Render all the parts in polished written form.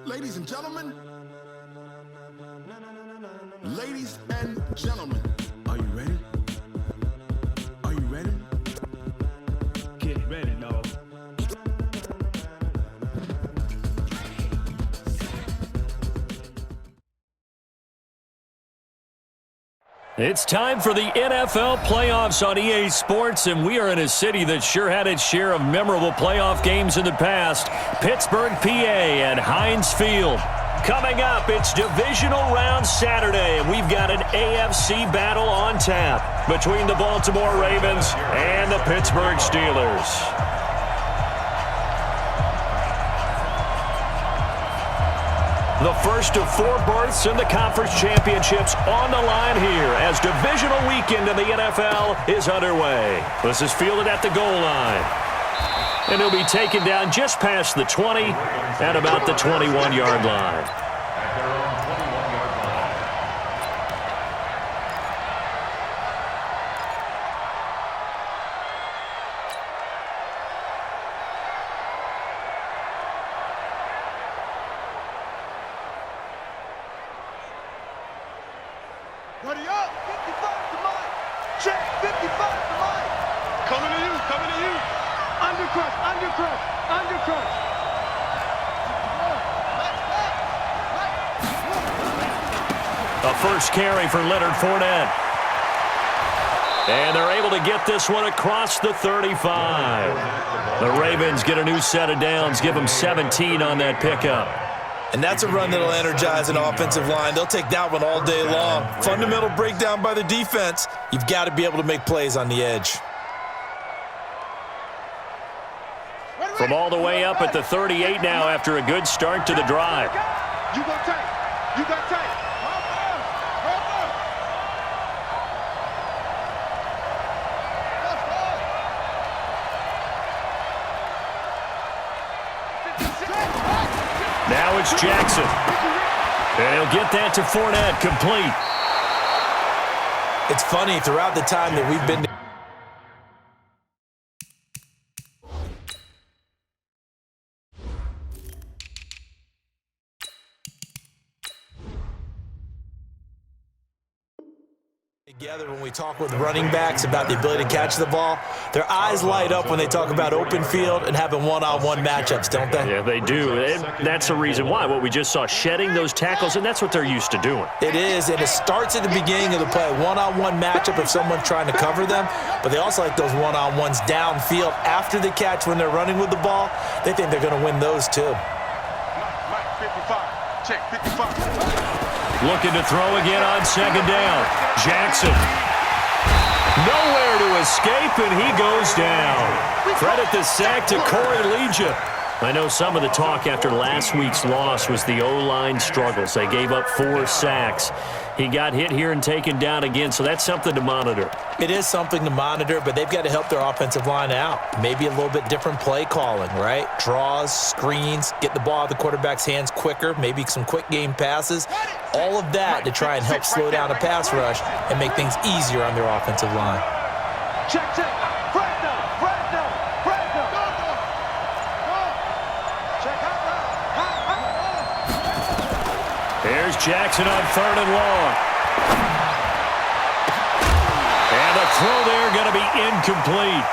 Ladies and gentlemen, ladies and gentlemen, are you ready? Are you ready? Get ready, y'all. It's time for the NFL playoffs on EA Sports, and we are in a city that sure had its share of memorable playoff games in the past. Pittsburgh, PA, and Heinz Field. Coming up, it's Divisional Round Saturday, and we've got an AFC battle on tap between the Baltimore Ravens and the Pittsburgh Steelers. The first of 4 berths in the conference championships on the line here as divisional weekend in the NFL is underway. This is fielded at the goal line. And he'll be taken down just past the 20 at about the 21-yard line. Ready up, 55 to Mike. Check, 55 to Mike. Coming to you, coming to you. Undercrush, undercrush, undercrush. A first carry for Leonard Fournette. And they're able to get this one across the 35. The Ravens get a new set of downs, give them 17 on that pickup. And that's a run that'll energize an offensive line. They'll take that one all day long. Fundamental breakdown by the defense. You've got to be able to make plays on the edge. From all the way up at the 38 now after a good start to the drive. You got tight. You got tight. Now it's Jackson. And he'll get that to Fournette, complete. It's funny, throughout the time that we've been together, when we talk with running backs about the ability to catch the ball, their eyes light up when they talk about open field and having one-on-one matchups, don't they? Yeah, they do. And that's the reason why. What we just saw, shedding those tackles, and that's what they're used to doing. It is, and it starts at the beginning of the play. One-on-one matchup if someone's trying to cover them, but they also like those one-on-ones downfield after the catch when they're running with the ball. They think they're going to win those too. Mike, 55. Check, 55. Looking to throw again on second down. Jackson. Nowhere to escape, and he goes down. Credit the sack to Corey Legia. I know some of the talk after last week's loss was the O-line struggles. They gave up 4 sacks. He got hit here and taken down again, so that's something to monitor. It is something to monitor, but they've got to help their offensive line out. Maybe a little bit different play calling, right? Draws, screens, get the ball out of the quarterback's hands quicker, maybe some quick game passes. All of that to try and help slow down a pass rush and make things easier on their offensive line. Check, check. Brando, Brando, Brando. Check out now. Here's Jackson on 3rd and long. And the throw there going to be incomplete.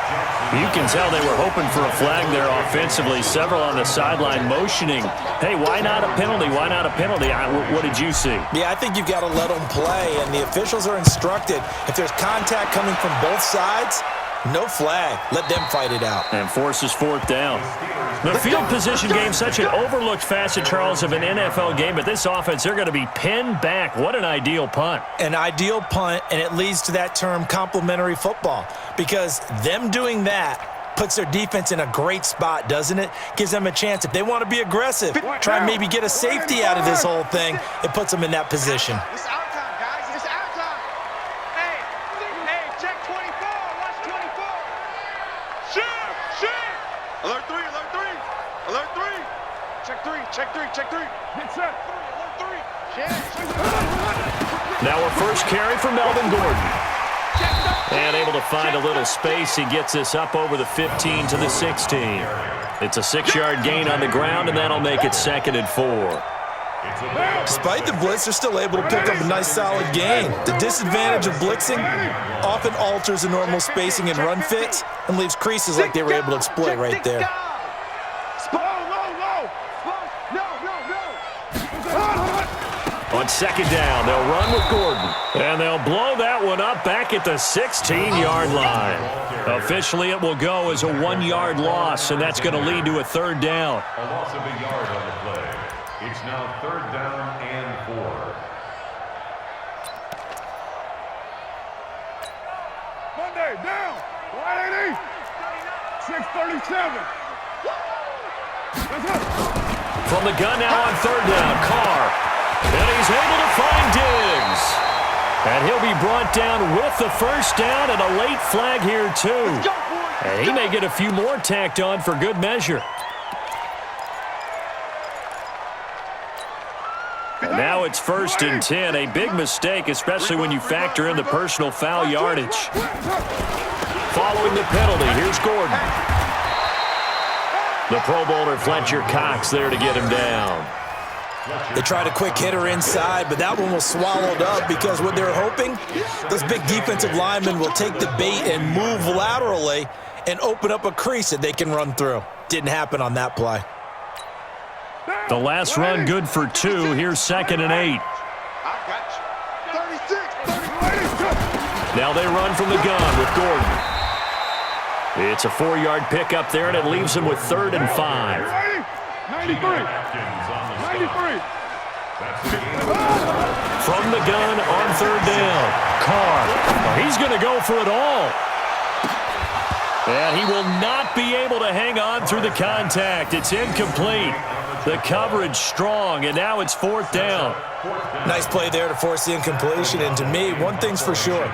You can tell they were hoping for a flag there offensively. Several on the sideline motioning. Hey, why not a penalty? Why not a penalty? What did you see? Yeah, I think you've got to let them play, and the officials are instructed. If there's contact coming from both sides, no flag. Let them fight it out. And forces 4th down. The field position game, such an overlooked facet, Charles, of an NFL game, but this offense, they're going to be pinned back. What an ideal punt. An ideal punt, and it leads to that term complementary football, because them doing that puts their defense in a great spot, doesn't it? Gives them a chance. If they want to be aggressive, try and maybe get a safety out of this whole thing, it puts them in that position. It's our time, guys. It's our time. Hey, check 24. Watch 24. Shoot. Alert 3, alert 3. Alert 3. Check 3, check 3, check 3. Hit set. Alert 3. Check. Now a first carry for Melvin Gordon. And able to find a little space. He gets this up over the 15 to the 16. It's a 6-yard gain on the ground, and that'll make it 2nd and 4. Despite the blitz, they're still able to pick up a nice, solid gain. The disadvantage of blitzing often alters the normal spacing and run fits and leaves creases like they were able to exploit right there. On 2nd down, they'll run with Gordon. And they'll blow that one up back at the 16-yard line. Officially, it will go as a 1-yard loss, and that's going to lead to a 3rd down. A loss of a yard on the play. It's now 3rd down and 4. Monday, down. 180. 637. From the gun now on 3rd down, Carr. And he's able to find Diggs. And he'll be brought down with the 1st down and a late flag here, too. And he may get a few more tacked on for good measure. And now it's 1st and 10. A big mistake, especially when you factor in the personal foul yardage. Following the penalty, here's Gordon. The Pro Bowler Fletcher Cox there to get him down. They tried a quick hitter inside, but that one was swallowed up because what they're hoping, those big defensive linemen will take the bait and move laterally and open up a crease that they can run through. Didn't happen on that play. The last run good for 2. Here's 2nd and 8. Now they run from the gun with Gordon. It's a 4-yard pickup there, and it leaves him with 3rd and 5. 93. From the gun on 3rd down. Carr. He's going to go for it all. And he will not be able to hang on through the contact. It's incomplete. The coverage strong, and now it's 4th down. Nice play there to force the incompletion. And to me, one thing's for sure.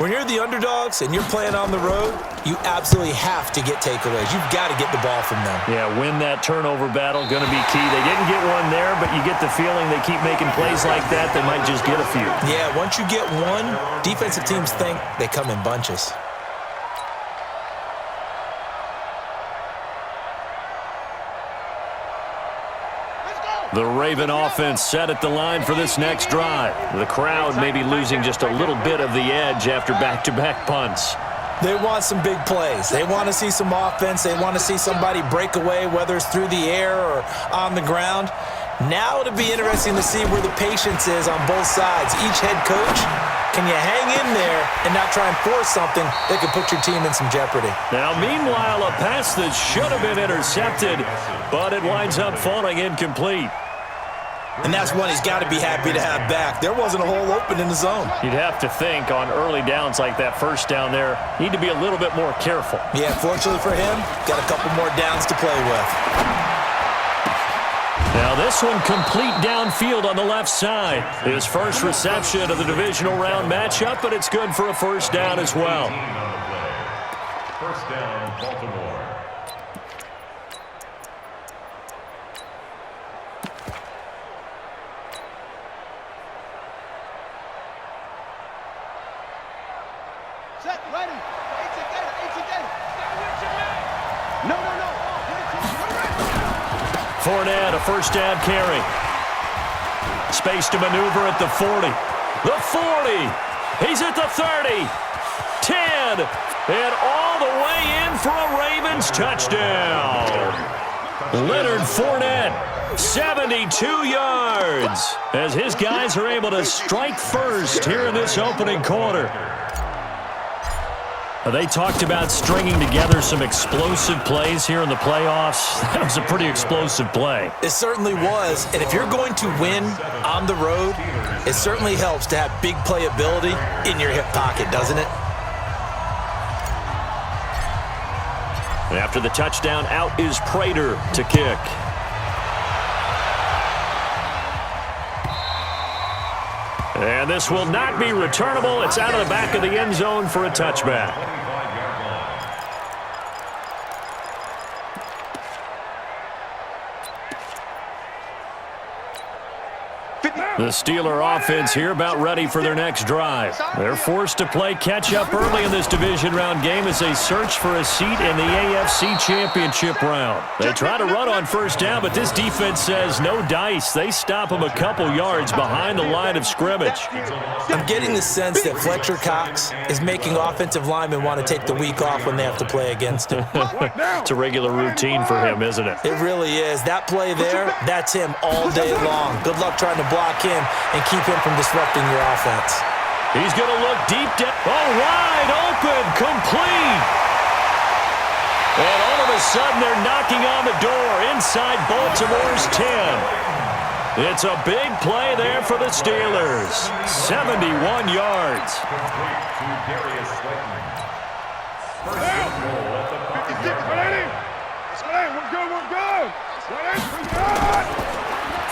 When you're the underdogs and you're playing on the road, you absolutely have to get takeaways. You've got to get the ball from them. Yeah, win that turnover battle, going to be key. They didn't get one there, but you get the feeling they keep making plays like that, they might just get a few. Yeah, once you get one, defensive teams think they come in bunches. The Raven offense set at the line for this next drive. The crowd may be losing just a little bit of the edge after back-to-back punts. They want some big plays. They want to see some offense. They want to see somebody break away, whether it's through the air or on the ground. Now it'll be interesting to see where the patience is on both sides. Each head coach, can you hang in there and not try and force something that could put your team in some jeopardy? Now, meanwhile, a pass that should have been intercepted, but it winds up falling incomplete. And that's one he's got to be happy to have back. There wasn't a hole open in the zone. You'd have to think on early downs like that 1st down there, need to be a little bit more careful. Yeah, fortunately for him, got a couple more downs to play with. Now this one complete downfield on the left side. His first reception of the divisional round matchup, but it's good for a 1st down as well. 1st down, Baltimore. Set, ready. No. Fournette, a 1st down carry. Space to maneuver at the 40. The 40. He's at the 30. 10. And all the way in for a Ravens touchdown. Leonard Fournette, 72 yards, as his guys are able to strike first here in this opening quarter. They talked about stringing together some explosive plays here in the playoffs. That was a pretty explosive play. It certainly was. And if you're going to win on the road, it certainly helps to have big playability in your hip pocket, doesn't it? And after the touchdown, out is Prater to kick. And this will not be returnable. It's out of the back of the end zone for a touchback. The Steeler offense here about ready for their next drive. They're forced to play catch-up early in this division round game as they search for a seat in the AFC Championship round. They try to run on first down, but this defense says no dice. They stop them a couple yards behind the line of scrimmage. I'm getting the sense that Fletcher Cox is making offensive linemen want to take the week off when they have to play against him. It's a regular routine for him, isn't it? It really is. That play there, that's him all day long. Good luck trying to block him and keep him from disrupting your offense. He's going to look deep down. Oh, wide open, complete. And all of a sudden, they're knocking on the door inside Baltimore's 10. It's a big play there for the Steelers. 71 yards.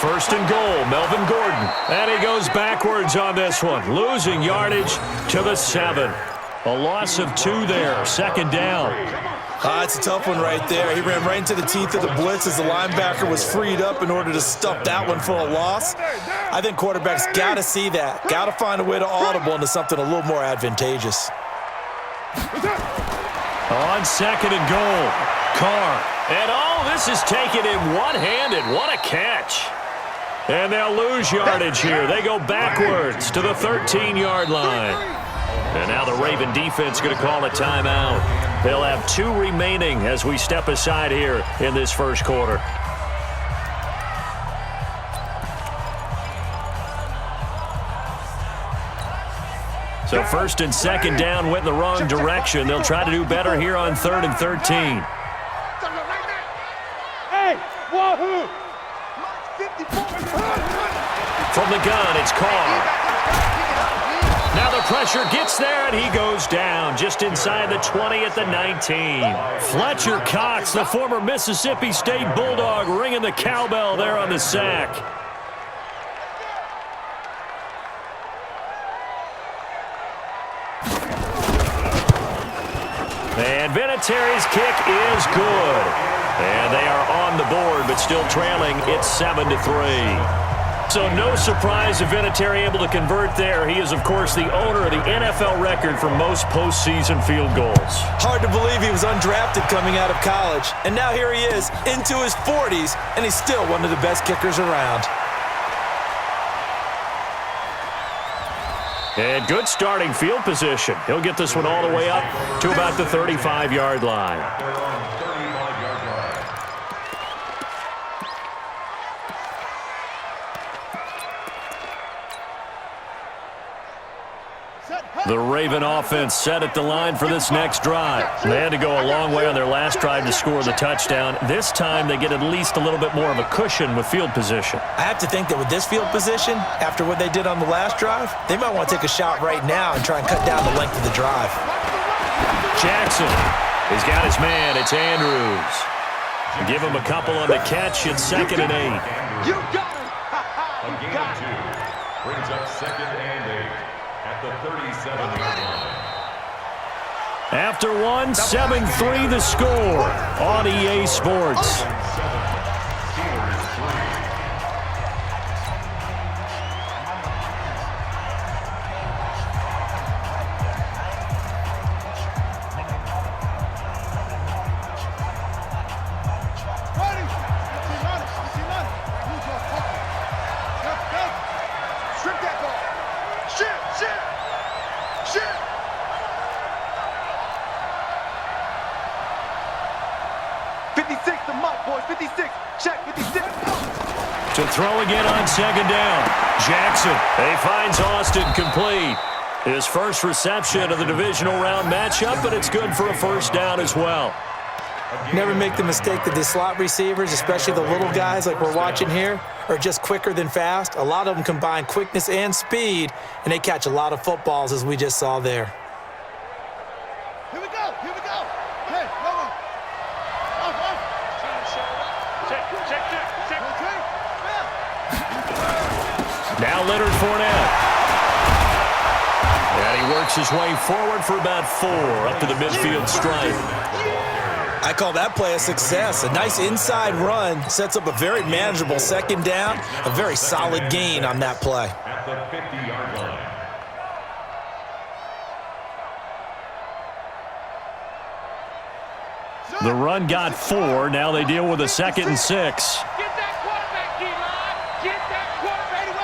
First and goal, Melvin Gordon. And he goes backwards on this one, losing yardage to the 7. A loss of 2 there, second down. It's a tough one right there. He ran right into the teeth of the blitz as the linebacker was freed up in order to stuff that one for a loss. I think quarterbacks got to see that. Got to find a way to audible into something a little more advantageous. On second and goal, Carr. And this is taken in one-handed. What a catch. And they'll lose yardage here. They go backwards to the 13-yard line. And now the Raven defense going to call a timeout. They'll have 2 remaining as we step aside here in this first quarter. So first and second down went in the wrong direction. They'll try to do better here on 3rd and 13. From the gun, it's Carr. Now the pressure gets there, and he goes down just inside the 20 at the 19. Fletcher Cox, the former Mississippi State Bulldog, ringing the cowbell there on the sack. And Vinatieri's kick is good. And they are on the board, but still trailing. It's 7-3. So no surprise if Vinatieri able to convert there. He is, of course, the owner of the NFL record for most postseason field goals. Hard to believe he was undrafted coming out of college. And now here he is, into his 40s, and he's still one of the best kickers around. And good starting field position. He'll get this one all the way up to about the 35-yard line. The Raven offense set at the line for this next drive. They had to go a long way on their last drive to score the touchdown. This time they get at least a little bit more of a cushion with field position. I have to think that with this field position, after what they did on the last drive, they might want to take a shot right now and try and cut down the length of the drive. Jackson, he's got his man. It's Andrews. Give him a couple on the catch. It's 2nd and 8. You got it. A gain of 2 brings up 2nd and 8. At the 37-yard line. After 7-3 the score on EA Sports. To throw again on 2nd down. Jackson, he finds Austin complete. His first reception of the divisional round matchup, but it's good for a first down as well. Never make the mistake that the slot receivers, especially the little guys like we're watching here, are just quicker than fast. A lot of them combine quickness and speed, and they catch a lot of footballs, as we just saw there. Here we go. Here we go. Hey, no. Now Leonard Fournette. And he works his way forward for about 4 up to the midfield stripe. I I call that play a success. A nice inside run sets up a very manageable second down, a very solid gain on that play. At the 50-yard line. The run got 4. Now they deal with a 2nd and 6. Get that quarterback, D-line. Get that quarterback.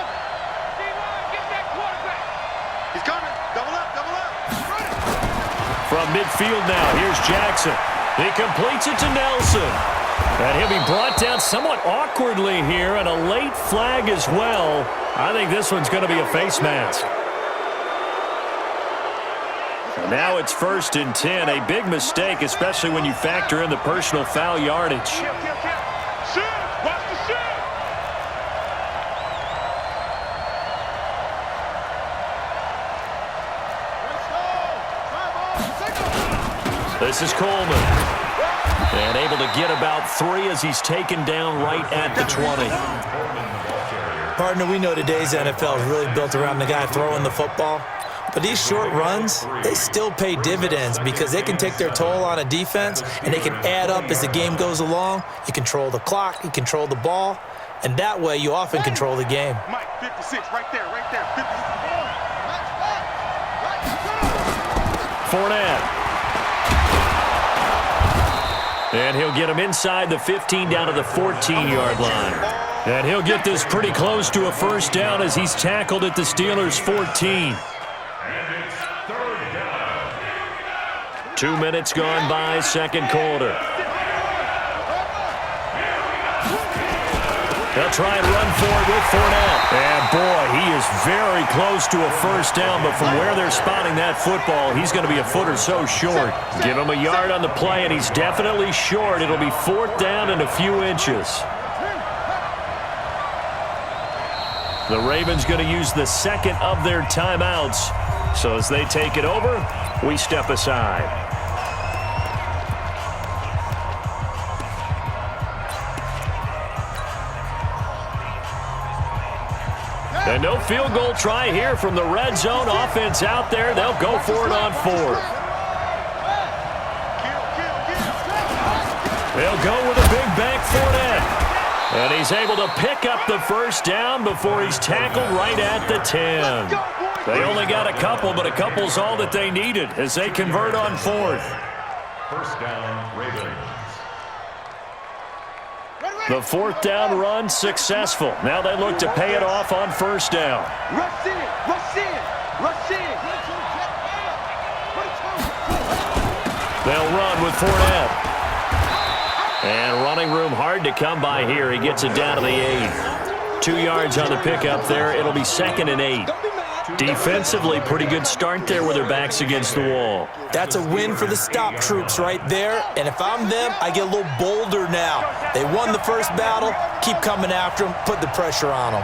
D-line, get that quarterback. He's coming. Double up, double up. From midfield now, here's Jackson. He completes it to Nelson. And he'll be brought down somewhat awkwardly here, and a late flag as well. I think this one's going to be a face mask. Now it's 1st and 10. A big mistake, especially when you factor in the personal foul yardage. Kill. Shoot. Watch the shoot. This is Coleman. And able to get about 3 as he's taken down right at the 20. Partner, we know today's NFL is really built around the guy throwing the football. But these short runs, they still pay dividends because they can take their toll on a defense and they can add up as the game goes along. You control the clock, you control the ball, and that way you often control the game. Mike, 56, right there, 56. Fournette. And he'll get him inside the 15 down to the 14-yard line. And he'll get this pretty close to a first down as he's tackled at the Steelers' 14. 2 minutes gone by, second quarter. They'll try and run forward with Fournette. And boy, he is very close to a first down, but from where they're spotting that football, he's going to be a foot or so short. Give him a yard on the play, and he's definitely short. It'll be 4th down and a few inches. The Ravens going to use the second of their timeouts. So as they take it over, we step aside. And no field goal try here from the red zone. Offense out there. They'll go for it on 4th. They'll go with a big bank Fournette. And he's able to pick up the first down before he's tackled right at the 10. They only got a couple, but a couple's all that they needed as they convert on 4th. First down, Ravens. The 4th down run successful. Now they look to pay it off on first down. Rush in, rush in, rush in. They'll run with Fournette. And running room hard to come by here. He gets it down to the 8. 2 yards on the pickup there. It'll be 2nd and 8. Defensively, pretty good start there with their backs against the wall. That's a win for the stop troops right there. And if I'm them, I get a little bolder now. They won the first battle. Keep coming after them. Put the pressure on them.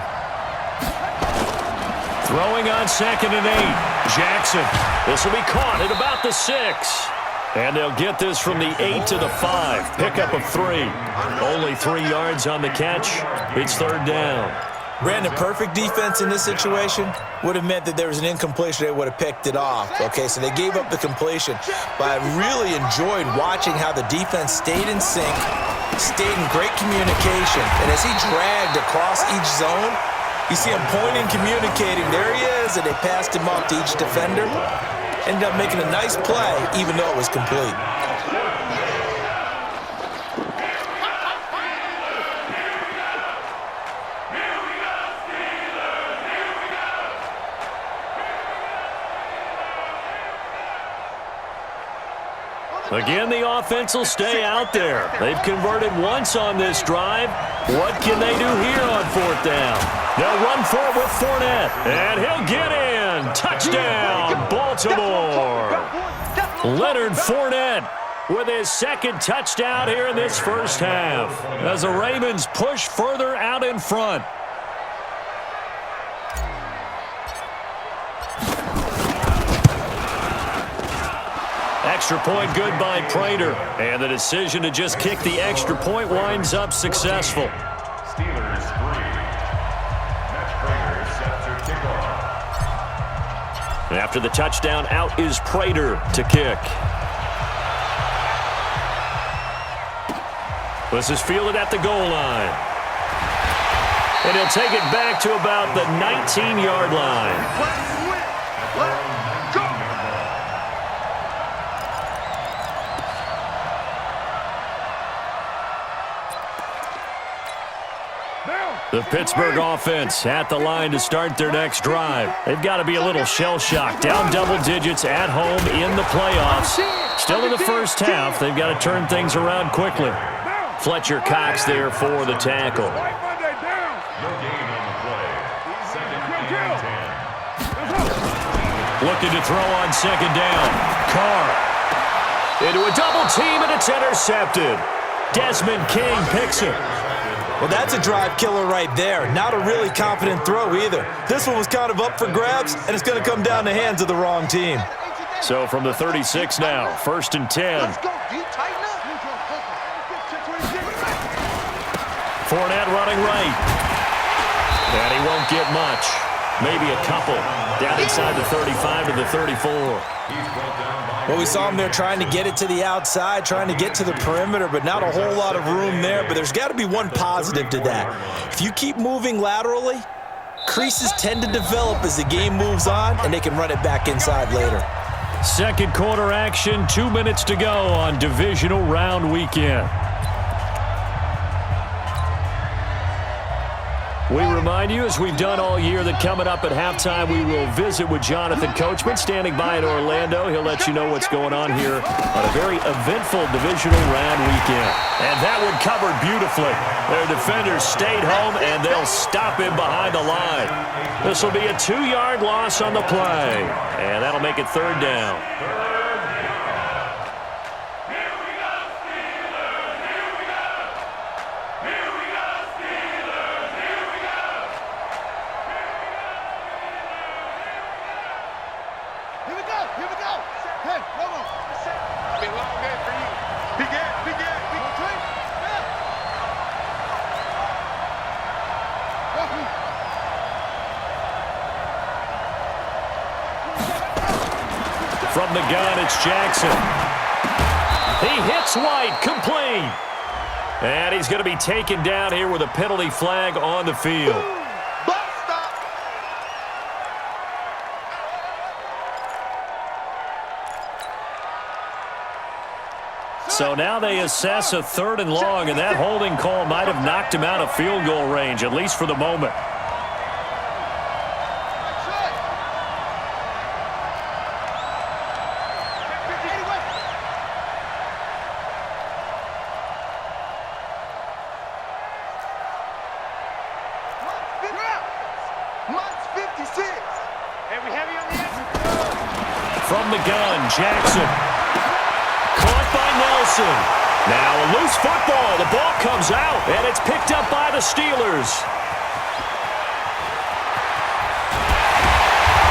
Throwing on 2nd and 8. Jackson. This will be caught at about the 6. And they'll get this from the 8 to the 5. Pickup of 3. Only 3 yards on the catch. It's 3rd down. Brandon, perfect defense in this situation would have meant that there was an incompletion. They would have picked it off. Okay, so they gave up the completion. But I really enjoyed watching how the defense stayed in sync, stayed in great communication. And as he dragged across each zone, you see him pointing, communicating. There he is, and they passed him off to each defender. Ended up making a nice play, even though it was complete. Again, the offense will stay out there. They've converted once on this drive. What can they do here on 4th down? They'll run for it with Fournette, and he'll get in. Touchdown, Baltimore. Leonard Fournette with his 2nd touchdown here in this first half as the Ravens push further out in front. Extra point good by Prater. And the decision to just kick the extra point winds up successful. Steelers 3. Matt Prater set to kick off. After the touchdown, out is Prater to kick. This is fielded at the goal line. And he'll take it back to about the 19-yard line. Let's go. The Pittsburgh offense at the line to start their next drive. They've got to be a little shell-shocked. Down double digits at home in the playoffs. Still in the first half. They've got to turn things around quickly. Fletcher Cox there for the tackle. No gain on the play. Second and 10. Looking to throw on second down. Carr into a double team, and it's intercepted. Desmond King picks it. Well, that's a drive killer right there. Not a really confident throw either. This one was kind of up for grabs, and it's going to come down the hands of the wrong team. So from the 36 now, 1st and 10. Let's go, D. Tighten up. Fournette running right. And he won't get much. Maybe a couple. Down inside the 35 to the 34. Well, we saw him there trying to get it to the outside, trying to get to the perimeter, but not a whole lot of room there. But there's got to be one positive to that. If you keep moving laterally, creases tend to develop as the game moves on, and they can run it back inside later. Second quarter action, 2 minutes to go on Divisional Round Weekend. We remind you, as we've done all year, that coming up at halftime, we will visit with Jonathan Coachman, standing by in Orlando. He'll let you know what's going on here on a very eventful Divisional Round Weekend. And that one covered beautifully. Their defenders stayed home, and they'll stop him behind the line. This will be a 2-yard loss on the play, and that'll make it 3rd down. From the gun, it's Jackson. He hits White, complete. And he's going to be taken down here with a penalty flag on the field. So now they assess a 3rd and long, and that holding call might have knocked him out of field goal range, at least for the moment. From the gun, Jackson. Caught by Nelson. Now a loose football. The ball comes out, and it's picked up by the Steelers.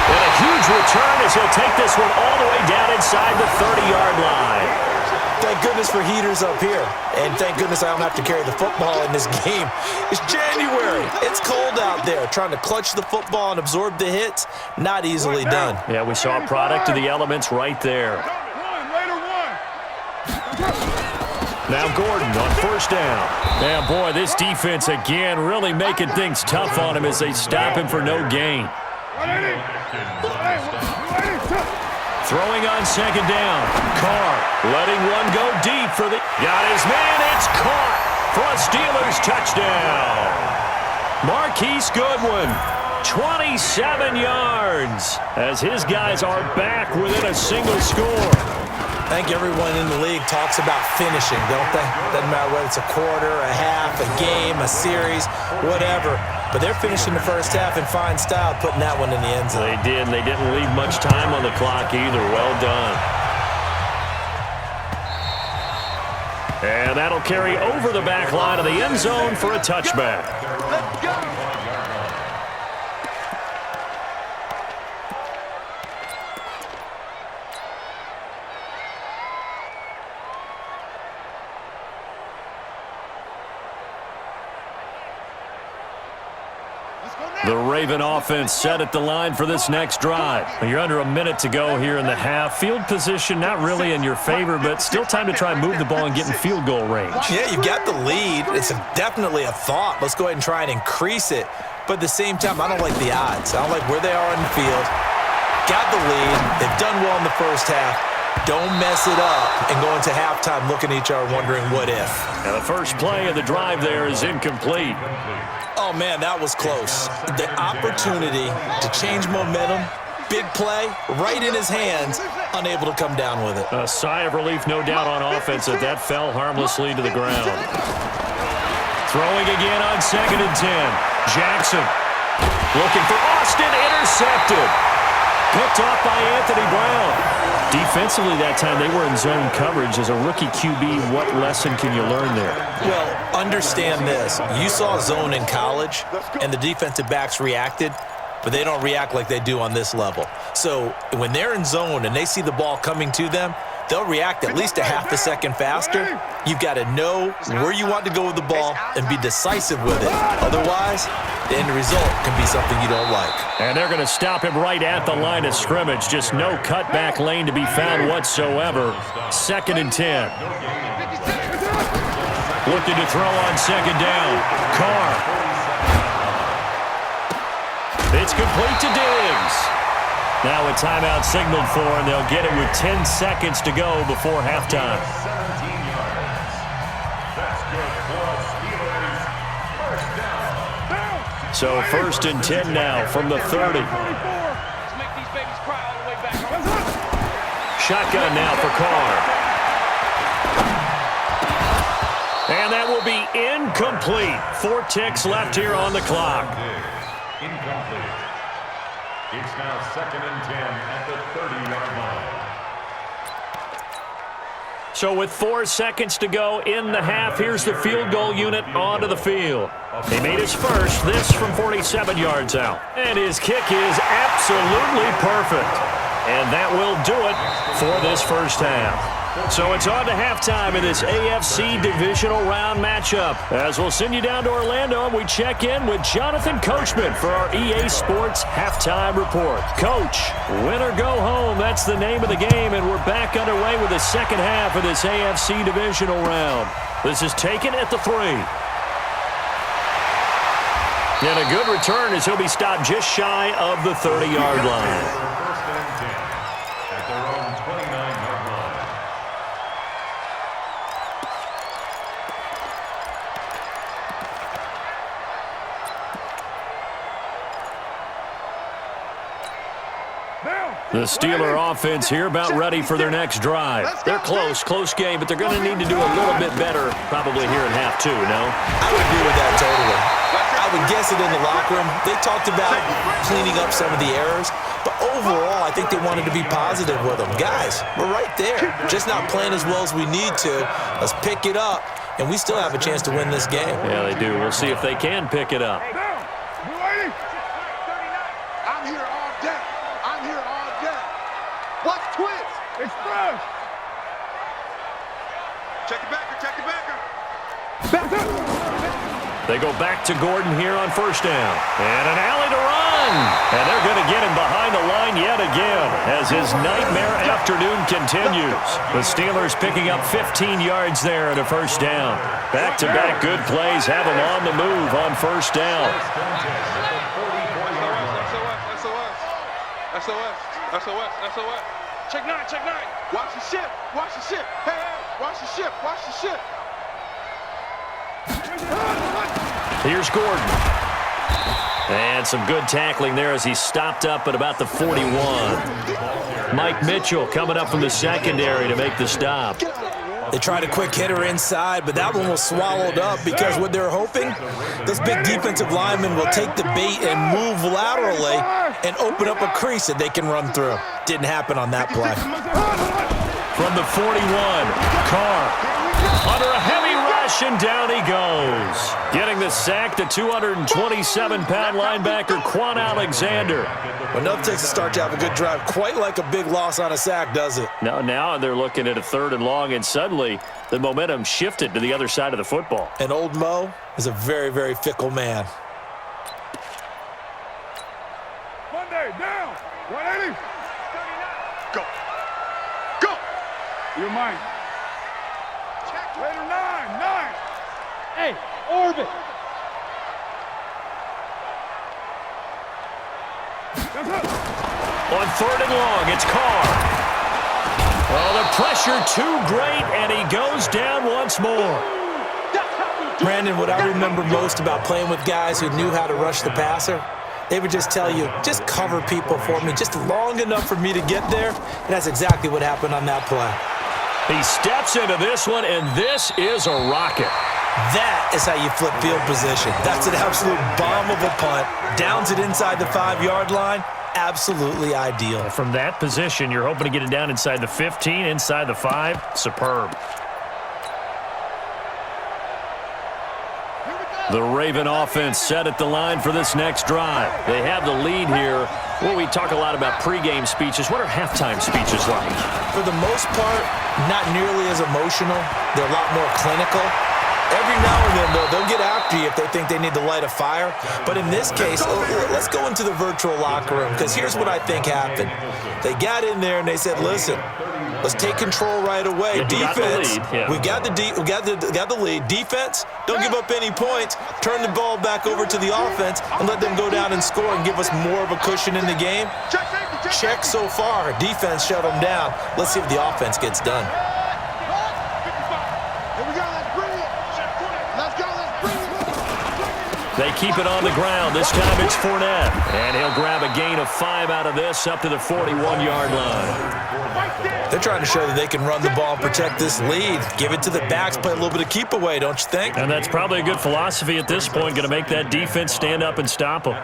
And a huge return as he'll take this one all the way down inside the 30-yard line. Thank goodness for heaters up here. And thank goodness I don't have to carry the football in this game. It's January. It's cold out there. Trying to clutch the football and absorb the hits, not easily done. Yeah, we saw a product of the elements right there. Now Gordon on 1st down. Now, boy, this defense again really making things tough on him as they stop him for no gain. Throwing on 2nd down. Carr letting one go deep for the... Got his man. It's caught for a Steelers touchdown. Marquise Goodwin, 27 yards, as his guys are back within a single score. I think everyone in the league talks about finishing, don't they? Doesn't matter whether it's a quarter, a half, a game, a series, whatever. But they're finishing the first half in fine style, putting that one in the end zone. They did, and they didn't leave much time on the clock either. Well done. And that'll carry over the back line of the end zone for a touchback. Let's go. The Raven offense set at the line for this next drive. You're under a minute to go here in the half. Field position not really in your favor, but still time to try and move the ball and get in field goal range. Yeah, you've got the lead. It's definitely a thought. Let's go ahead and try and increase it. But at the same time, I don't like the odds. I don't like where they are on the field. Got the lead. They've done well in the first half. Don't mess it up and go into halftime looking at each other wondering what if. Now the first play of the drive there is incomplete. Oh, man, that was close. The opportunity to change momentum, big play, right in his hands, unable to come down with it. A sigh of relief, no doubt, on offense that that fell harmlessly to the ground. Throwing again on 2nd and 10. Jackson looking for Austin, intercepted. Picked off by Anthony Brown. Defensively that time, they were in zone coverage. As a rookie QB, what lesson can you learn there? Well, understand this. You saw zone in college, and the defensive backs reacted, but they don't react like they do on this level. So when they're in zone and they see the ball coming to them, they'll react at least a half a second faster. You've got to know where you want to go with the ball and be decisive with it. Otherwise, the end result can be something you don't like. And they're going to stop him right at the line of scrimmage. Just no cutback lane to be found whatsoever. 2nd and 10. Looking to throw on 2nd down. Carr. It's complete to Diggs. Now a timeout signaled for, and they'll get it with 10 seconds to go before halftime. 17 yards. That's good for a Steelers first down. So 1st and 10 now from the 30. Let's make these babies cry all the way back. Shotgun now for Carr. And that will be incomplete. 4 ticks left here on the clock. Incomplete. It's now 2nd and 10 at the 30-yard line. So with 4 seconds to go in the half, here's the field goal unit onto the field. He made his first, this from 47 yards out. And his kick is absolutely perfect. And that will do it for this first half. So it's on to halftime in this AFC Divisional round matchup. As we'll send you down to Orlando, and we check in with Jonathan Coachman for our EA Sports Halftime Report. Coach, win or go home, that's the name of the game, and we're back underway with the second half of this AFC Divisional round. This is taken at the 3. And a good return as he'll be stopped just shy of the 30-yard line. First and 10 at their own 29-yard line. The Steeler offense here about ready for their next drive. They're close game, but they're going to need to do a little bit better probably here in half 2, no? I would agree with that totally. I would guess it in the locker room. They talked about cleaning up some of the errors, but overall, I think they wanted to be positive with them. Guys, we're right there. Just not playing as well as we need to. Let's pick it up, and we still have a chance to win this game. Yeah, they do. We'll see if they can pick it up. I'm here all day. I'm here all day. Watch twins. Express. Check it backer. Check it backer. Back up. They go back to Gordon here on first down. And an alley to run. And they're going to get him behind the line yet again as his nightmare afternoon continues. The Steelers picking up 15 yards there at a first down. Back-to-back good plays have them on the move on first down. SOS. Check 9. Watch the ship. Hey, watch the ship. Here's Gordon. And some good tackling there as he stopped up at about the 41. Mike Mitchell coming up from the secondary to make the stop. They tried a quick hitter inside, but that one was swallowed up because what they're hoping, those big defensive linemen will take the bait and move laterally and open up a crease that they can run through. Didn't happen on that play. From the 41, Carr under a heavy rush, and down he goes. Getting the sack, the 227-pound linebacker, Quan Alexander. Well, nothing takes a start to have a good drive. Quite like a big loss on a sack, does it? Now they're looking at a 3rd and long, and suddenly the momentum shifted to the other side of the football. And old Mo is a very, very fickle man. 180. Go. Go. You're mine. Later, 9. Hey, orbit. On 3rd and long, it's Carr. Oh, the pressure too great, and he goes down once more. Brandon, what I remember most about playing with guys who knew how to rush the passer, they would just tell you, just cover people for me just long enough for me to get there, and that's exactly what happened on that play. He steps into this one, and this is a rocket. That is how you flip field position. That's an absolute bomb of a punt. Downs it inside the 5-yard line. Absolutely ideal. From that position, you're hoping to get it down inside the 15, inside the 5. Superb. The Raven offense set at the line for this next drive. They have the lead here. Well, we talk a lot about pregame speeches. What are halftime speeches like? For the most part, not nearly as emotional. They're a lot more clinical. Every now and then, though, they'll get after you if they think they need to light a fire. But in this case, let's go into the virtual locker room, because here's what I think happened. They got in there and they said, listen, let's take control right away. Defense, we got the lead. Defense, don't give up any points. Turn the ball back over to the offense and let them go down and score and give us more of a cushion in the game. Check so far. Defense shut them down. Let's see if the offense gets done. They keep it on the ground. This time it's Fournette. And he'll grab a gain of 5 out of this up to the 41-yard line. They're trying to show that they can run the ball and protect this lead. Give it to the backs, play a little bit of keep away, don't you think? And that's probably a good philosophy at this point, going to make that defense stand up and stop them.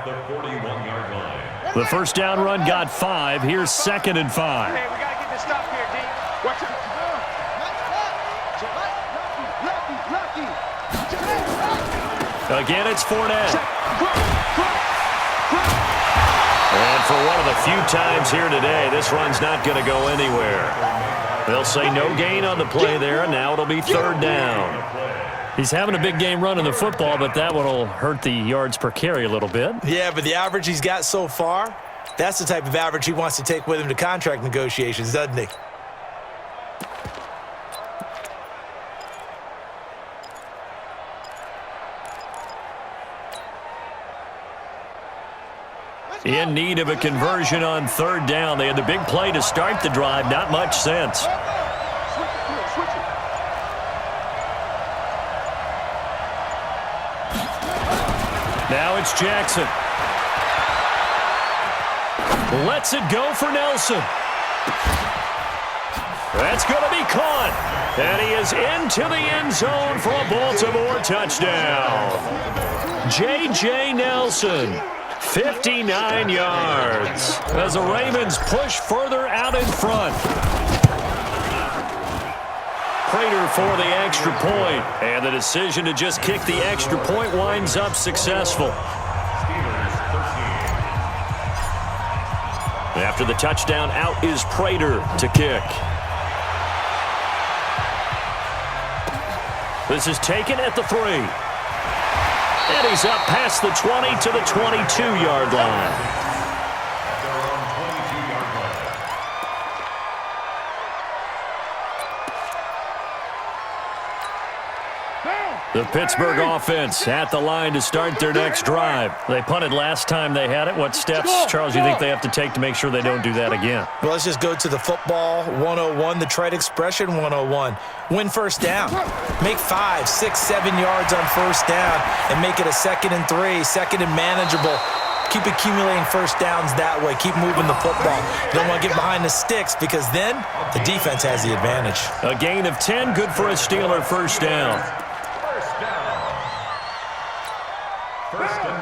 The first down run got 5. Here's 2nd and 5. Hey, we got to get this stop here, D. Watch it. Again, it's Fournette. And for one of the few times here today, this run's not going to go anywhere. They'll say no gain on the play there, and now it'll be 3rd down. He's having a big game running the football, but that one will hurt the yards per carry a little bit. Yeah, but the average he's got so far, that's the type of average he wants to take with him to contract negotiations, doesn't he? In need of a conversion on 3rd down. They had the big play to start the drive. Not much sense. Now it's Jackson. Lets it go for Nelson. That's going to be caught. And he is into the end zone for a Baltimore touchdown. J.J. Nelson. 59 yards as the Ravens push further out in front. Prater for the extra point, and the decision to just kick the extra point winds up successful. After the touchdown, out is Prater to kick. This is taken at the 3. And he's up past the 20 to the 22-yard line. The Pittsburgh offense at the line to start their next drive. They punted last time they had it. What steps, Charles, do you think they have to take to make sure they don't do that again? Well, let's just go to the football 101, the trade expression 101. Win first down. Make 5, 6, 7 yards on first down and make it a 2nd and 3, 2nd and manageable. Keep accumulating first downs that way. Keep moving the football. You don't want to get behind the sticks because then the defense has the advantage. A gain of 10, good for a Steeler first down.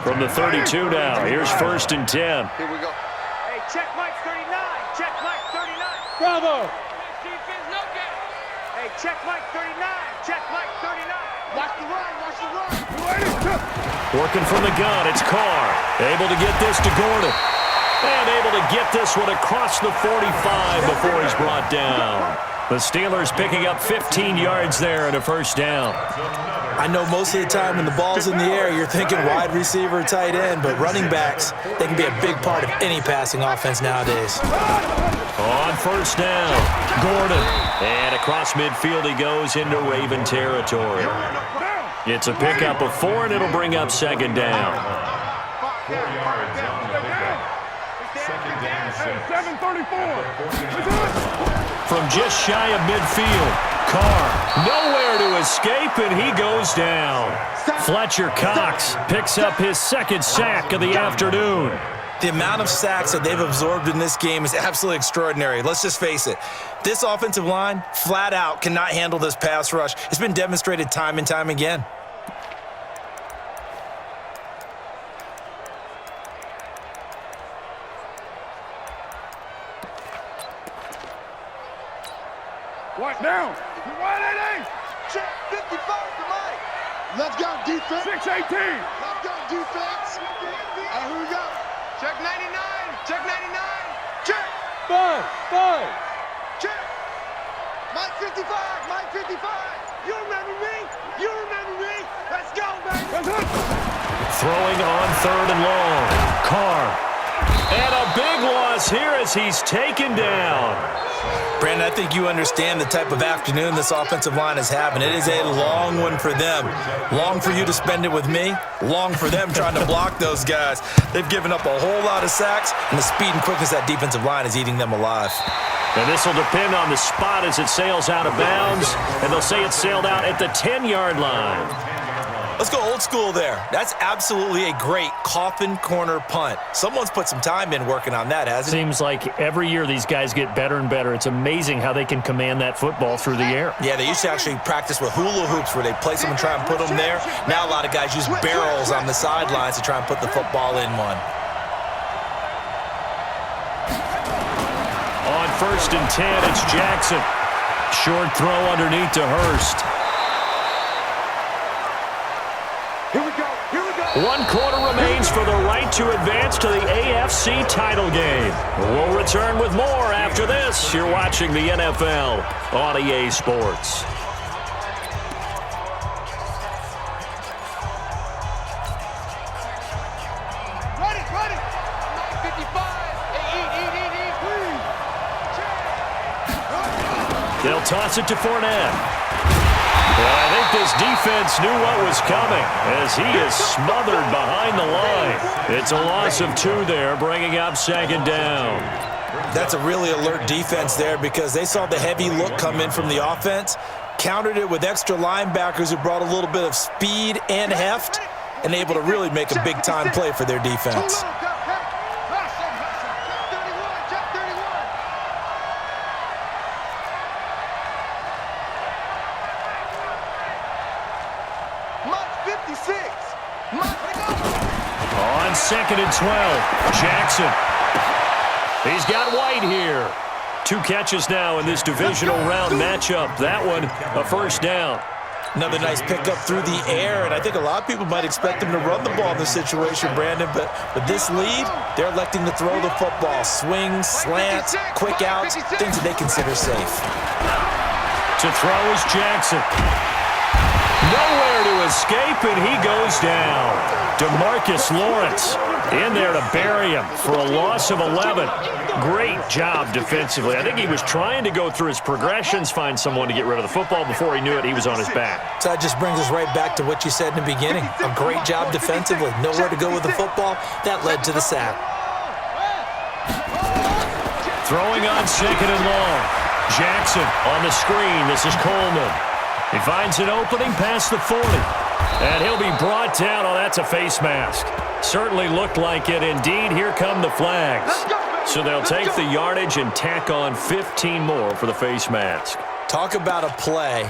From the 32 now, here's 1st and 10. Here we go. Hey, check Mike 39. Check Mike 39. Bravo. Defense, no game. Hey, check Mike 39. Check Mike 39. Watch the run. Watch the run. Working from the gun, it's Carr. Able to get this to Gordon. And able to get this one across the 45 before he's brought down. The Steelers picking up 15 yards there and a first down. I know most of the time when the ball's in the air, you're thinking wide receiver, tight end, but running backs, they can be a big part of any passing offense nowadays. On first down, Gordon. And across midfield he goes into Raven territory. It's a pickup of 4, and it'll bring up second down. 4 yards on the pickup. Second down, 7:34. From just shy of midfield, Carr nowhere to escape, and he goes down. Fletcher Cox picks up his second sack of the afternoon. The amount of sacks that they've absorbed in this game is absolutely extraordinary. Let's just face it. This offensive line, flat out, cannot handle this pass rush. It's been demonstrated time and time again. What now? Wide 88. Check 55 to Mike. Let's go, defense. 618. Let's go, defense. Here we go. Check 99. Check 99. Check. 5. Check. Mike 55. Mike 55. You remember me? You remember me? Let's go, baby. Throwing on 3rd and long. Carr. And a big loss here as he's taken down. Brandon, I think you understand the type of afternoon this offensive line is having. It is a long one for them. Long for you to spend it with me. Long for them trying to block those guys. They've given up a whole lot of sacks, and the speed and quickness of that defensive line is eating them alive. And this will depend on the spot as it sails out of bounds, and they'll say it sailed out at the 10-yard line. Let's go old school there. That's absolutely a great coffin corner punt. Someone's put some time in working on that, hasn't it? Seems like every year these guys get better and better. It's amazing how they can command that football through the air. Yeah, they used to actually practice with hula hoops where they place them and try and put them there. Now a lot of guys use barrels on the sidelines to try and put the football in one. On 1st and 10, it's Jackson. Short throw underneath to Hurst. Here we go. 1 quarter remains for the right to advance to the AFC title game. We'll return with more after this. You're watching the NFL on EA Sports. Ready. 55. Eat, please. They'll toss it to Fournette. Well, I think this defense knew what was coming as he is smothered behind the line. It's a loss of 2 there, bringing up second down. That's a really alert defense there because they saw the heavy look come in from the offense, countered it with extra linebackers who brought a little bit of speed and heft, and able to really make a big-time play for their defense. On 2nd and 12, Jackson. He's got White here. 2 catches now in this divisional round matchup. That one, a first down. Another nice pickup through the air, and I think a lot of people might expect them to run the ball in this situation, Brandon, but with this lead, they're electing to throw the football. Swings, slants, quick outs, things that they consider safe. To throw is Jackson. Nowhere to escape, and he goes down. DeMarcus Lawrence in there to bury him for a loss of 11. Great job defensively. I think he was trying to go through his progressions, find someone to get rid of the football. Before he knew it, he was on his back. So that just brings us right back to what you said in the beginning. A great job defensively. Nowhere to go with the football. That led to the sack. Throwing on 2nd and long. Jackson on the screen. This is Coleman. He finds an opening past the 40. And he'll be brought down. Oh, that's a face mask. Certainly looked like it. Indeed, here come the flags. So they'll take the yardage and tack on 15 more for the face mask. Talk about a play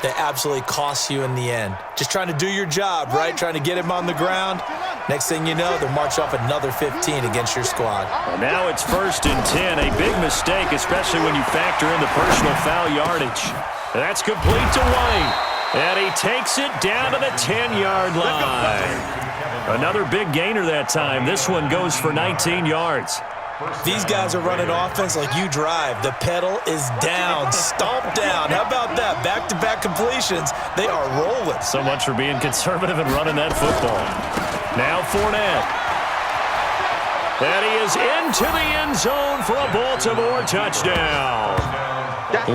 that absolutely costs you in the end. Just trying to do your job, right? Trying to get him on the ground. Next thing you know, they'll march off another 15 against your squad. And now it's 1st and 10. A big mistake, especially when you factor in the personal foul yardage. That's complete to White. And he takes it down to the 10-yard line. Another big gainer that time. This one goes for 19 yards. These guys are running offense like you drive. The pedal is down, stomp down. How about that? Back-to-back completions. They are rolling. So much for being conservative and running that football. Now Fournette. And he is into the end zone for a Baltimore touchdown.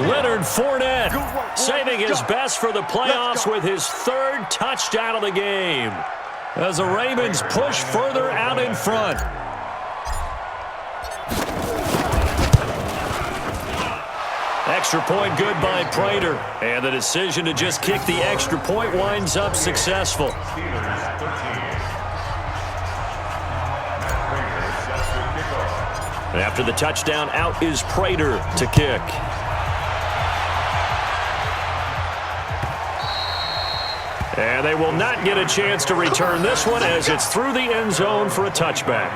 Leonard Fournette saving his best for the playoffs with his third touchdown of the game as the Ravens push further out in front. Extra point good by Prater. And the decision to just kick the extra point winds up successful. After the touchdown, out is Prater to kick. And they will not get a chance to return this one as it's through the end zone for a touchback.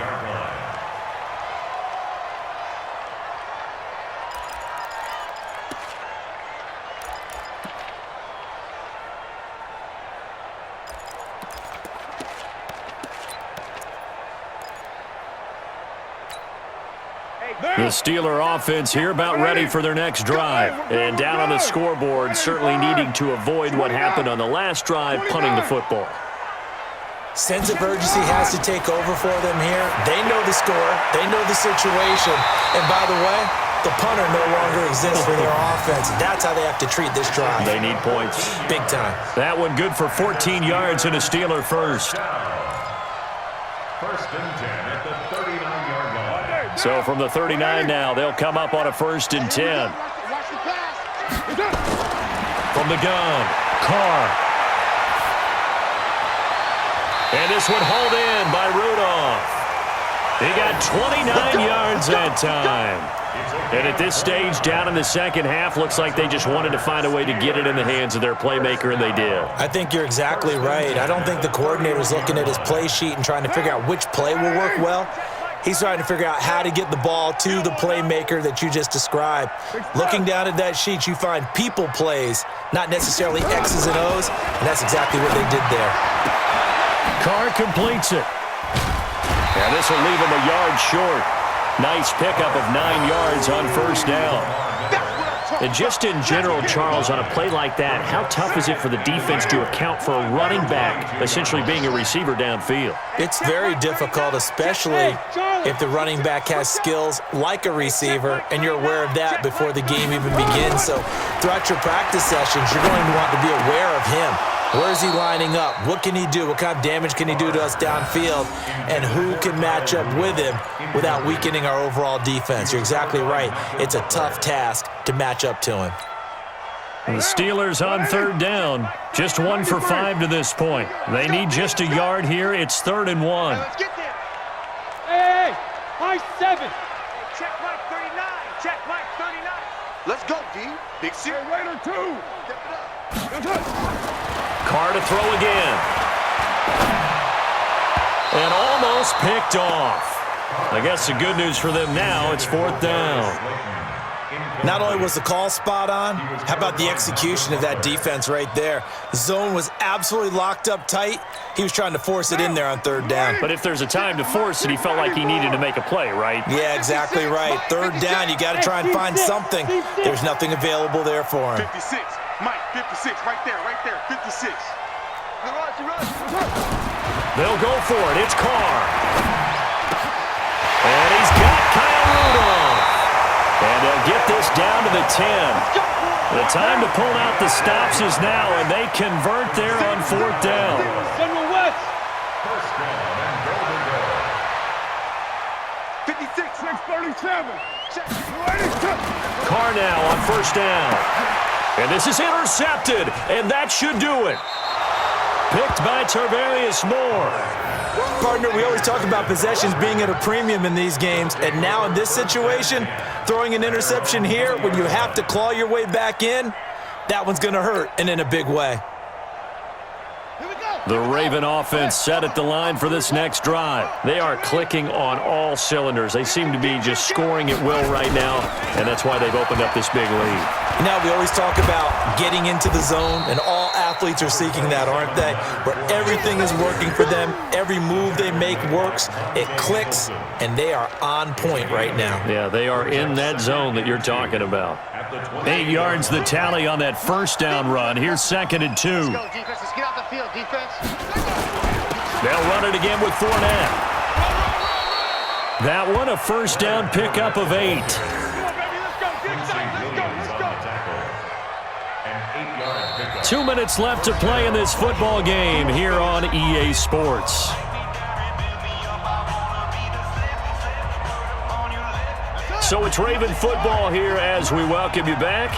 The Steeler offense here about ready for their next drive. And down on the scoreboard, certainly needing to avoid what happened on the last drive, punting the football. Sense of urgency has to take over for them here. They know the score. They know the situation. And by the way, the punter no longer exists for their offense. That's how they have to treat this drive. They need points. Big time. That one good for 14 yards and a Steeler first. First and 10 at the 39-yard line. So from the 39 now, they'll come up on a 1st and 10. From the gun, Carr. And this one hauled in by Rudolph. He got 29 yards that time. And at this stage, down in the second half, looks like they just wanted to find a way to get it in the hands of their playmaker, and they did. I think you're exactly right. I don't think the coordinator's looking at his play sheet and trying to figure out which play will work well. He's trying to figure out how to get the ball to the playmaker that you just described. Looking down at that sheet, you find people plays, not necessarily X's and O's, and that's exactly what they did there. Carr completes it. And this will leave him a yard short. Nice pickup of 9 yards on first down. And just in general, Charles, on a play like that, how tough is it for the defense to account for a running back essentially being a receiver downfield? It's very difficult, especially if the running back has skills like a receiver, and you're aware of that before the game even begins. So throughout your practice sessions, you're going to want to be aware of him. Where is he lining up? What can he do? What kind of damage can he do to us downfield? And who can match up with him without weakening our overall defense? You're exactly right. It's a tough task to match up to him. The Steelers on third down. Just 1 for 5 to this point. They need just a yard here. It's 3rd and 1. Let's get there. Hey, high 7. Check Mike 39. Check Mike 39. Let's go, D. Big C. Raider 2. Step it up. Carr to throw again. And almost picked off. I guess the good news for them now, it's 4th down. Not only was the call spot on, how about the execution of that defense right there? The zone was absolutely locked up tight. He was trying to force it in there on 3rd down. But if there's a time to force it, he felt like he needed to make a play, right? Yeah, exactly right. 3rd down, you got to try and find something. There's nothing available there for him. 56. Mike, 56. Right there. 56. They'll go for it. It's Carr. And he's got Kyle Rudolph. And they'll get this down to the 10. The time to pull out the stops is now, and they convert there on 4th down. General West. First down and goal to go. 56, 637. Carr now on 1st down. And this is intercepted, and that should do it. Picked by Tarvarius Moore. Partner, we always talk about possessions being at a premium in these games, and now in this situation, throwing an interception here when you have to claw your way back in, that one's going to hurt, and in a big way. Here we go. The Raven offense set at the line for this next drive. They are clicking on all cylinders. They seem to be just scoring at will right now, and that's why they've opened up this big lead. Now, we always talk about getting into the zone, and all athletes are seeking that, aren't they? Where everything is working for them, every move they make works, it clicks, and they are on point right now. Yeah, they are in that zone that you're talking about. 8 yards the tally on that first down run. Here's 2nd and 2. Let's go, defense. Let's get off the field, defense. They'll run it again with Fournette. That one, a first down pickup of 8. 2 minutes left to play in this football game here on EA Sports. So it's Raven football here as we welcome you back.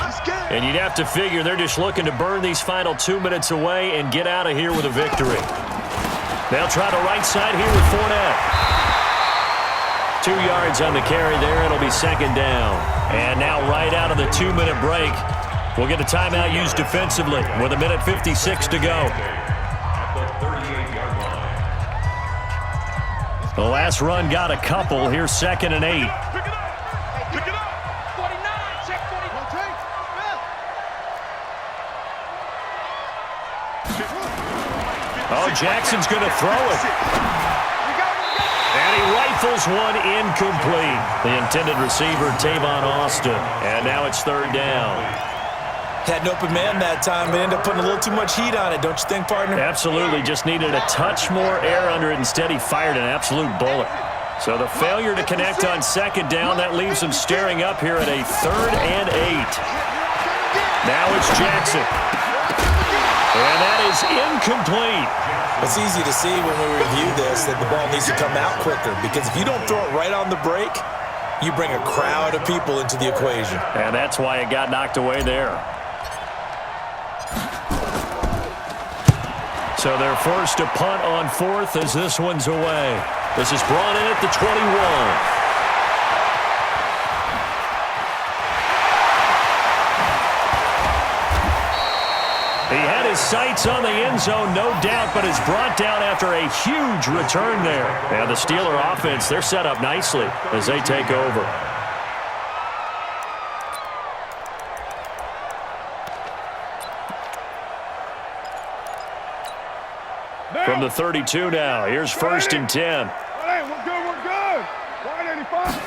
And you'd have to figure they're just looking to burn these final 2 minutes away and get out of here with a victory. They'll try the right side here with Fournette. 2 yards on the carry there. It'll be 2nd down. And now right out of the 2-minute break, we'll get a timeout used defensively with 1:56 to go. The last run got a couple. Here's 2nd and 8. Oh, Jackson's going to throw it. And he rifles one incomplete. The intended receiver, Tavon Austin. And now it's 3rd down. Had an open man that time, but ended up putting a little too much heat on it, don't you think, partner? Absolutely. Just needed a touch more air under it. Instead, he fired an absolute bullet. So the failure to connect on 2nd down, that leaves him staring up here at a 3rd and 8. Now it's Jackson. And that is incomplete. It's easy to see when we review this that the ball needs to come out quicker, because if you don't throw it right on the break, you bring a crowd of people into the equation. And that's why it got knocked away there. So they're forced to punt on 4th as this one's away. This is brought in at the 21. He had his sights on the end zone, no doubt, but is brought down after a huge return there. And the Steeler offense, they're set up nicely as they take over. From the 32 now, here's 1st and 10. Hey, we're good. 185.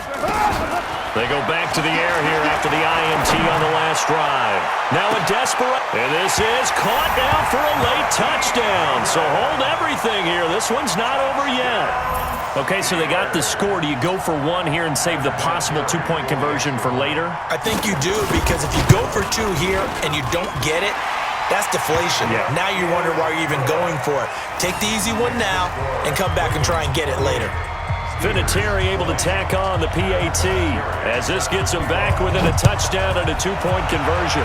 They go back to the air here after the INT on the last drive. Now a desperate, and this is caught down for a late touchdown. So hold everything here. This one's not over yet. Okay, so they got the score. Do you go for 1 here and save the possible 2-point conversion for later? I think you do, because if you go for 2 here and you don't get it, that's deflation. Yeah. Now you wonder why you're even going for it. Take the easy one now and come back and try and get it later. Vinatieri able to tack on the PAT as this gets him back within a touchdown and a 2-point conversion.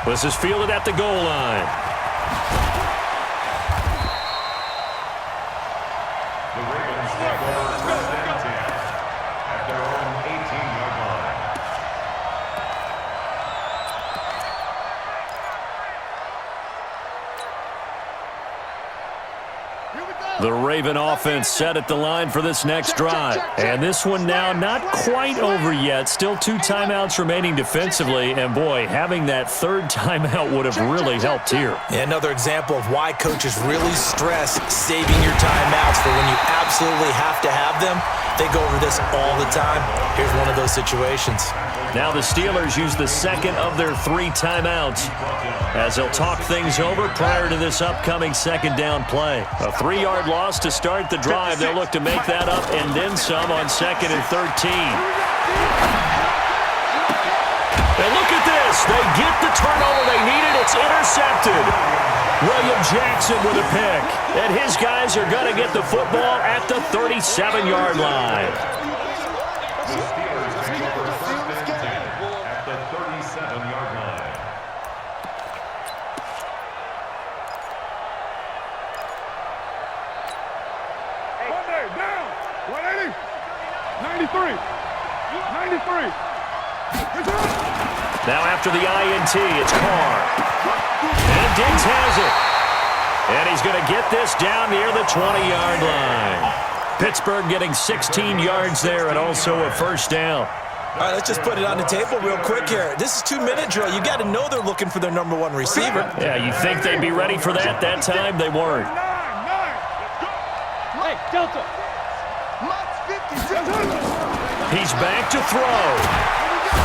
This is fielded at the goal line. The Ravens take over 1st and 10 at their own 18-yard line. The Raven offense set at the line for this next drive. And this one now not quite over yet. Still 2 timeouts remaining defensively. And, boy, having that 3rd timeout would have really helped here. Yeah, another example of why coaches really stress saving your timeouts for when you absolutely have to have them. They go over this all the time. Here's one of those situations. Now the Steelers use the 2nd of their 3 timeouts as they'll talk things over prior to this upcoming 2nd down play. A 3-yard loss to start the drive. They'll look to make that up and then some on 2nd and 13. And look at this. They get the turnover they needed. It's intercepted. William Jackson with a pick. And his guys are going to get the football at the 37-yard line. The Steelers take over 1st and 10 at the 37-yard line. Down. 180. 93. Now after the INT, it's Carr. And Diggs has it. And he's going to get this down near the 20-yard line. Pittsburgh getting 16 yards there and also a first down. All right, let's just put it on the table real quick here. This is 2-minute drill. You got to know they're looking for their number one receiver. Yeah, you think they'd be ready for that? That time they weren't. Hey, Delta. He's back to throw.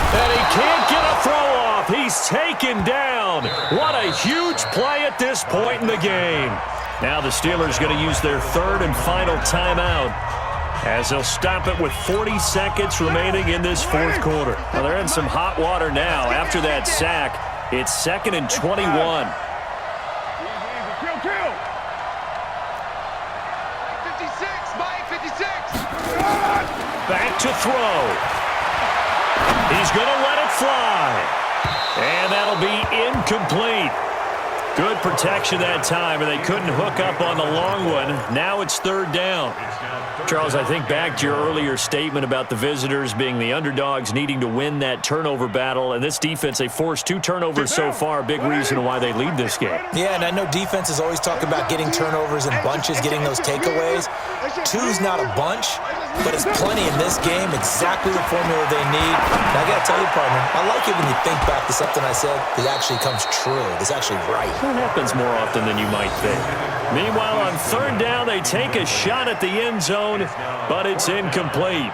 And he can't get a throw off. He's taken down. What a huge play at this point in the game. Now the Steelers going to use their third and final timeout as they'll stop it with 40 seconds remaining in this fourth quarter. Well, they're in some hot water now. After that sack, it's 2nd and 21. Kill. 56, Mike, 56. Back to throw. He's going to let it fly. And that'll be incomplete. Good protection that time, and they couldn't hook up on the long one. Now it's third down. Charles, I think back to your earlier statement about the visitors being the underdogs needing to win that turnover battle. And this defense, they forced 2 turnovers so far. Big reason why they lead this game. Yeah, and I know defenses always talk about getting turnovers in bunches, getting those takeaways. 2's not a bunch, but it's plenty in this game, exactly the formula they need. And I got to tell you, partner, I like it when you think back to something I said that actually comes true. It's actually right. That happens more often than you might think. Meanwhile, on third down, they take a shot at the end zone, but it's incomplete.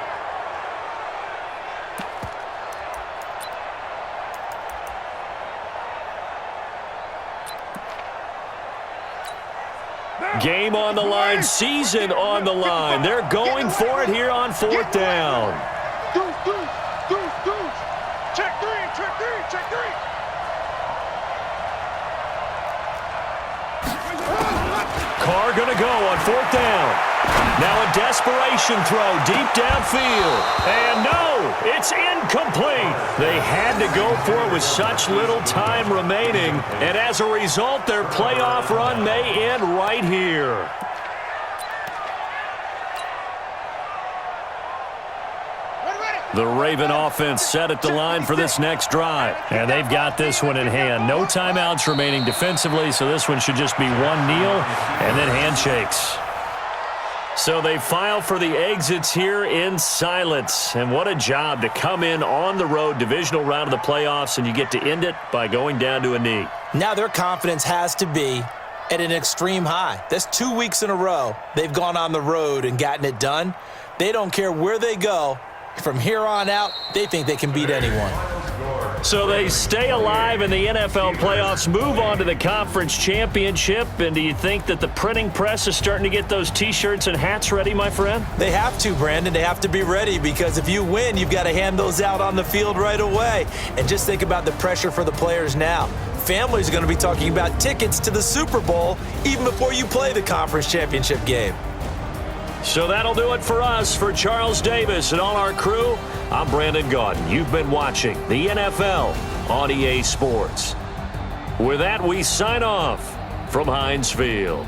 Game on the line, season on the line. They're going for it here on fourth down. Deuce. Check three. Carr going to go on fourth down. Now a desperation throw deep downfield. And no, it's incomplete. They had to go for it with such little time remaining. And as a result, their playoff run may end right here. The Raven offense set at the line for this next drive. And they've got this one in hand. No timeouts remaining defensively, so this one should just be one kneel and then handshakes. So they file for the exits here in silence. And what a job to come in on the road, divisional round of the playoffs, and you get to end it by going down to a knee. Now their confidence has to be at an extreme high. That's 2 weeks in a row they've gone on the road and gotten it done. They don't care where they go. From here on out, they think they can beat anyone. So they stay alive in the NFL playoffs, move on to the conference championship. And do you think that the printing press is starting to get those T-shirts and hats ready, my friend? They have to, Brandon. They have to be ready because if you win, you've got to hand those out on the field right away. And just think about the pressure for the players now. Families are going to be talking about tickets to the Super Bowl even before you play the conference championship game. So that'll do it for us. For Charles Davis and all our crew, I'm Brandon Gaudin. You've been watching the NFL on EA Sports. With that, we sign off from Heinz Field.